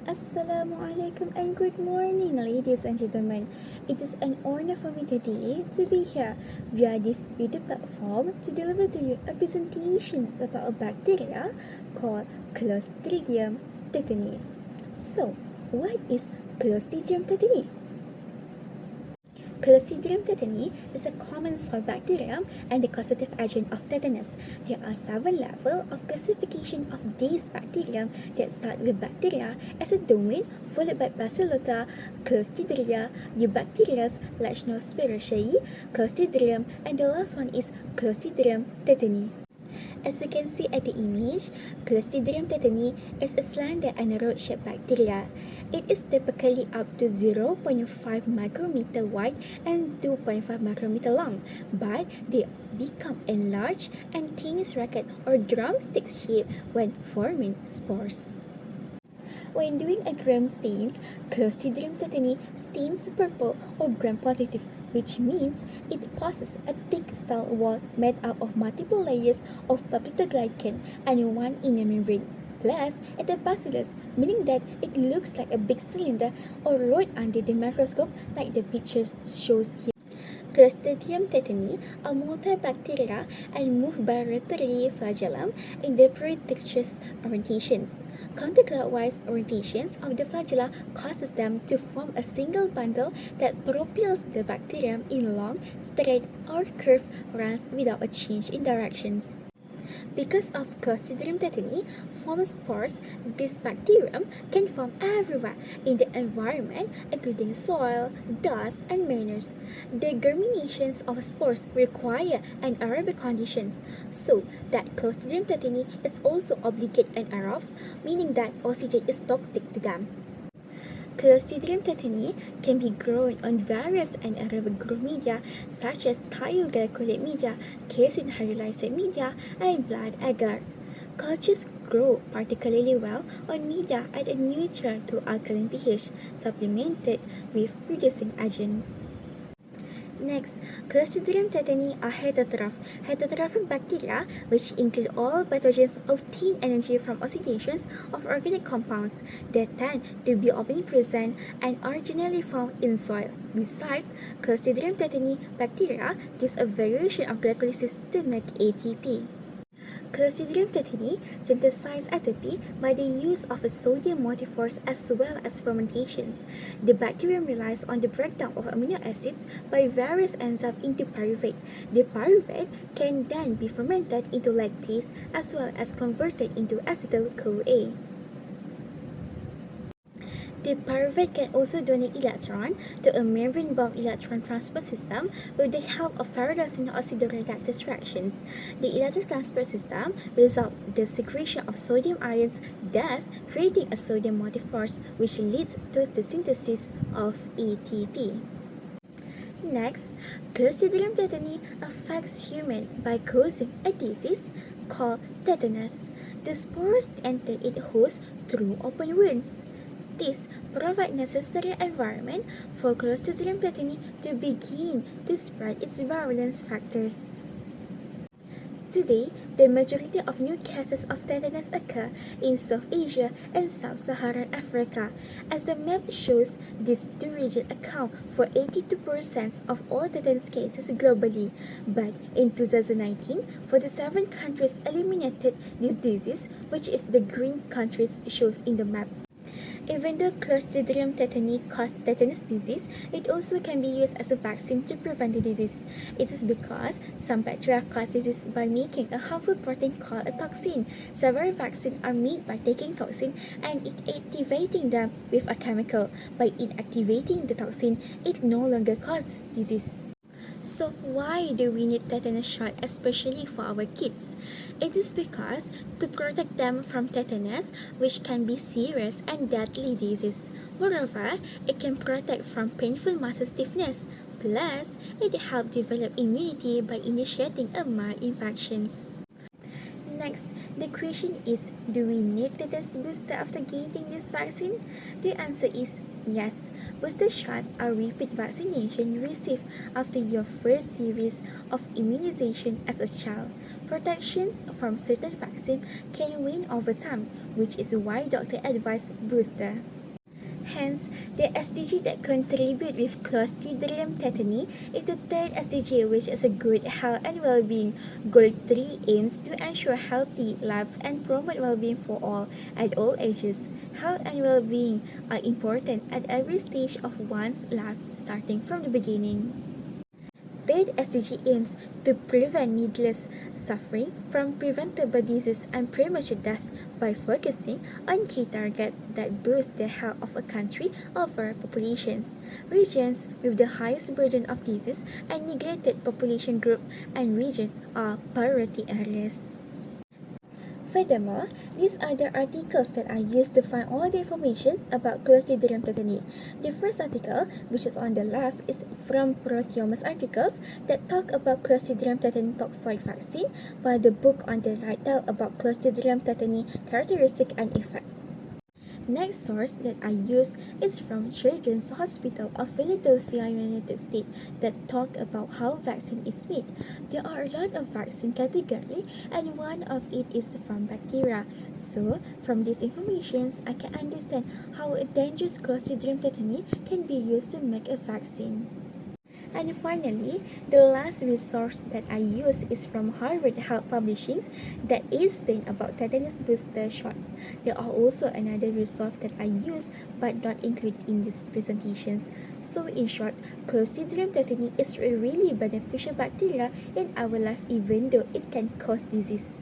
Assalamualaikum and good morning, ladies and gentlemen. It is an honor for me today to be here via this YouTube platform to deliver to you a presentation about a bacteria called Clostridium tetani. So, what is Clostridium tetani? Clostridium tetani is a common soil bacterium and the causative agent of tetanus. There are 7 levels of classification of these bacterium that start with bacteria as a domain, followed by Bacillota, Clostridia, Eubacterias, Lachnospiraceae, Clostridium, and the last one is Clostridium tetani. As you can see at the image, Clostridium tetani is a slender and rod-shaped bacteria. It is typically up to 0.5 micrometer wide and 2.5 micrometer long, but they become enlarged and tennis racket or drumstick shape when forming spores. When doing a gram stains, Clostridium tetani stains purple or gram-positive, which means it possesses a thick cell wall made up of multiple layers of peptidoglycan and one inner membrane. Plus, it has bacillus, meaning that it looks like a big cylinder or rod under the microscope like the picture shows here. Clostridium tetani are multibacteria and move by rotary flagellum in the pretentious orientations. Counterclockwise orientations of the flagella causes them to form a single bundle that propels the bacterium in long, straight, or curved runs without a change in directions. Because of Clostridium tetani form spores, this bacterium can form everywhere in the environment, including soil, dust, and manners. The germinations of spores require anaerobic conditions, so that Clostridium tetani is also obligate anaerobes, meaning that oxygen is toxic to them. Clostridium tetani can be grown on various anaerobic grow media such as thioglycolate media, casein hydrolyzed media, and blood agar. Cultures grow particularly well on media at a neutral to alkaline pH, supplemented with reducing agents. Next, Clostridium tetani are heterotrophic bacteria which include all pathogens obtain energy from oxidations of organic compounds. They tend to be omnipresent and are generally found in soil. Besides, Clostridium tetani bacteria gives a variation of glycolysis to make ATP. Clostridium tetani synthesize ATP by the use of a sodium multiphosphate as well as fermentations. The bacterium relies on the breakdown of amino acids by various enzymes into pyruvate. The pyruvate can then be fermented into lactase as well as converted into acetyl-CoA. The pyruvate can also donate electron to a membrane-bound electron transport system with the help of ferrocyanide oxidoreductase reactions. The electron transport system results in the secretion of sodium ions, thus creating a sodium multiphosphate, which leads to the synthesis of ATP. Next, Clostridium tetani affects humans by causing a disease called tetanus. The spores enter its host through open wounds. This provides necessary environment for Clostridium tetani to begin to spread its virulence factors. Today, the majority of new cases of tetanus occur in South Asia and Sub-Saharan Africa. As the map shows, these two regions account for 82% of all tetanus cases globally. But in 2019, 47 countries eliminated this disease, which is the green countries shows in the map. Even though Clostridium tetani causes tetanus disease, it also can be used as a vaccine to prevent the disease. It is because some bacteria cause disease by making a harmful protein called a toxin. Several vaccines are made by taking toxin and activating them with a chemical. By inactivating the toxin, it no longer causes disease. So why do we need tetanus shot, especially for our kids? It is because to protect them from tetanus, which can be serious and deadly disease. Moreover, it can protect from painful muscle stiffness. Plus, it helps develop immunity by initiating a mild infections. Next, the question is, do we need tetanus booster after getting this vaccine? The answer is yes. Booster shots are repeat vaccination received after your first series of immunization as a child. Protections from certain vaccines can wane over time, which is why doctor advise booster. Hence, the SDG that contribute with Clostridium tetani is the third SDG, which is a good health and well-being. Goal 3 aims to ensure healthy life and promote well-being for all at all ages. Health and well-being are important at every stage of one's life, starting from the beginning. Third SDG aims to prevent needless suffering from preventable disease and premature death by focusing on key targets that boost the health of a country over populations. Regions with the highest burden of disease and neglected population group and regions are priority areas. Furthermore, these are the articles that I used to find all the information about Clostridium tetani. The first article, which is on the left, is from Proteomus articles that talk about Clostridium tetani toxoid vaccine, while the book on the right tells about Clostridium tetani characteristic and effect. Next source that I use is from Children's Hospital of Philadelphia, United States, that talk about how vaccine is made. There are a lot of vaccine category, and one of it is from bacteria. So, from these informations, I can understand how a dangerous Clostridium tetani can be used to make a vaccine. And finally, the last resource that I use is from Harvard Health Publishings that explain about tetanus booster shots. There are also another resource that I use but not include in these presentations. So in short, Clostridium tetani is a really beneficial bacteria in our life even though it can cause disease.